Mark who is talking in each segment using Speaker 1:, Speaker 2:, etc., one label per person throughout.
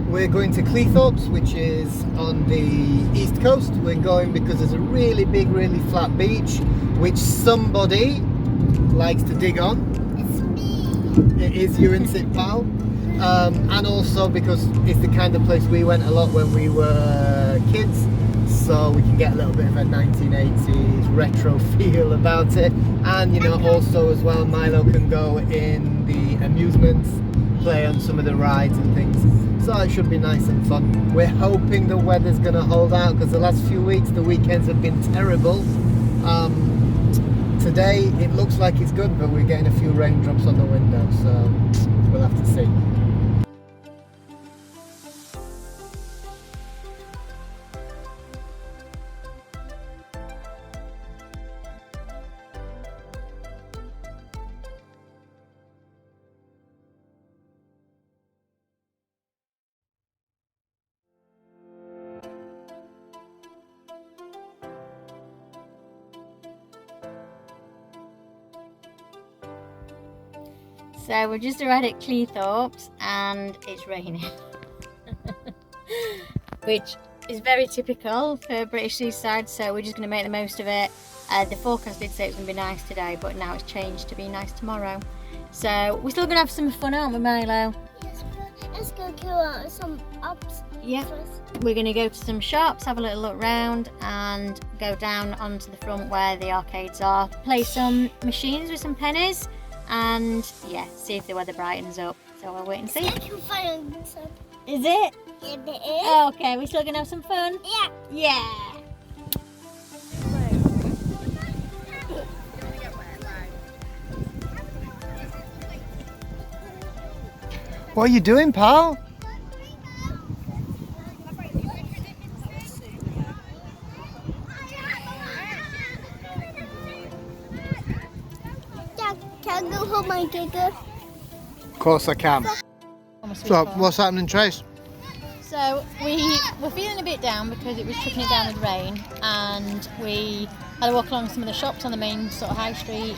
Speaker 1: We're going to Cleethorpes, which is on the east coast. We're going because there's a really big, really flat beach, which somebody likes to dig on.
Speaker 2: It's me.
Speaker 1: It is you, isn't it, pal? And also because it's the kind of place we went a lot when we were kids, so we can get a little bit of a 1980s retro feel about it. And you know, also as well, Milo can go in the Amusement, play on some of the rides and things, so it should be nice and fun. We're hoping the weather's going to hold out, because the last few weeks the weekends have been terrible. Today it looks like it's good, but we're getting a few raindrops on the window, so we'll have to see.
Speaker 3: So we're just arrived at Cleethorpes and it's raining, which is very typical for British Seaside, so we're just going to make the most of it. The forecast did say it was going to be nice today, but now it's changed to be nice tomorrow. So we're still going to have some fun, aren't we, Milo?
Speaker 2: Yes, let's go to some ups.
Speaker 3: Yeah. We're going to go to some shops, have a little look round and go down onto the front where the arcades are, play some machines with some pennies, and yeah, see if the weather brightens up. So we'll wait and see. Is it?
Speaker 2: Yeah, it is.
Speaker 3: Okay, we're still gonna have some fun?
Speaker 2: Yeah.
Speaker 3: Yeah.
Speaker 1: What are you doing, pal?
Speaker 2: Can I go hold my giga?
Speaker 1: Of course I can. So, what's happening, Trace?
Speaker 3: So we were feeling a bit down because it was trickling it down with rain, and we had to walk along some of the shops on the main sort of high street.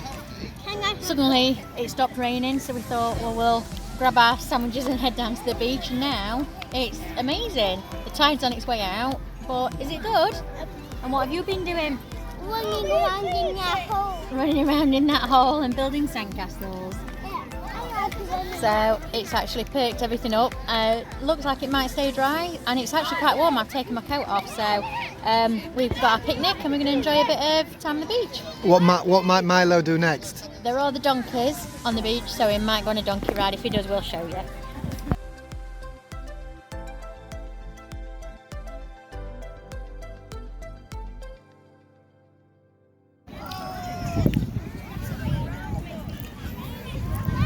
Speaker 3: Suddenly it stopped raining, so we thought, well, we'll grab our sandwiches and head down to the beach, and now it's amazing. The tide's on its way out, but is it good? And what have you been doing?
Speaker 2: Running around in that hole.
Speaker 3: Running around in that hole and building sandcastles. So it's actually perked everything up. Looks like it might stay dry, and it's actually quite warm. I've taken my coat off, so we've got our picnic and we're going to enjoy a bit of time on the beach.
Speaker 1: What might Milo do next?
Speaker 3: There are the donkeys on the beach, so he might go on a donkey ride. If he does, we'll show you.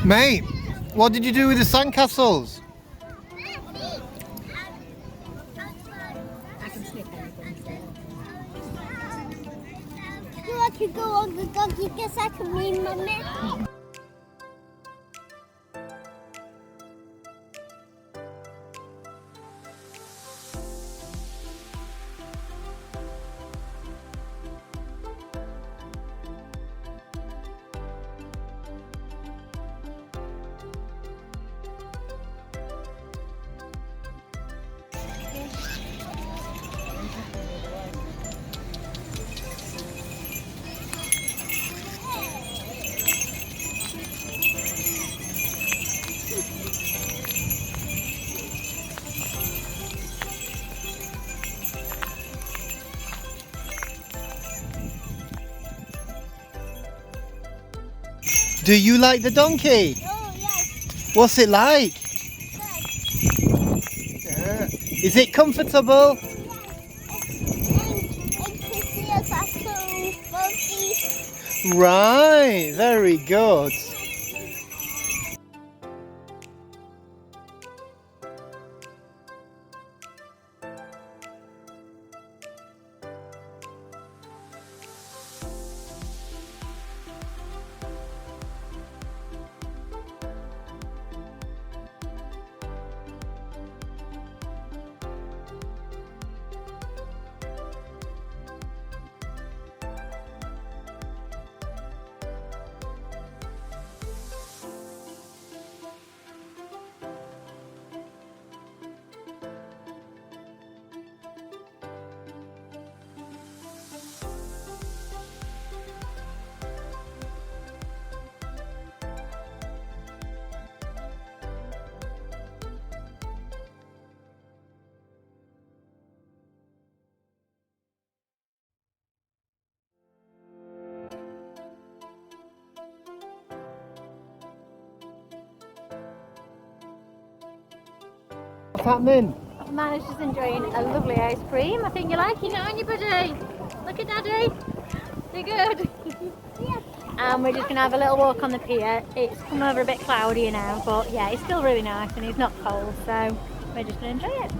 Speaker 1: Mate, what did you do with the sandcastles?
Speaker 2: You want to go on the donkey because I can read my map?
Speaker 1: Do you like the donkey?
Speaker 2: Oh, yes.
Speaker 1: What's it like? Yeah. Is it comfortable? Right, very good. What's happening?
Speaker 3: Man is just enjoying a lovely ice cream. I think you're liking it, aren't you, buddy? Look at Daddy. You good? And we're just going to have a little walk on the pier. It's come over a bit cloudy now, but yeah, it's still really nice and it's not cold, so we're just going to enjoy it.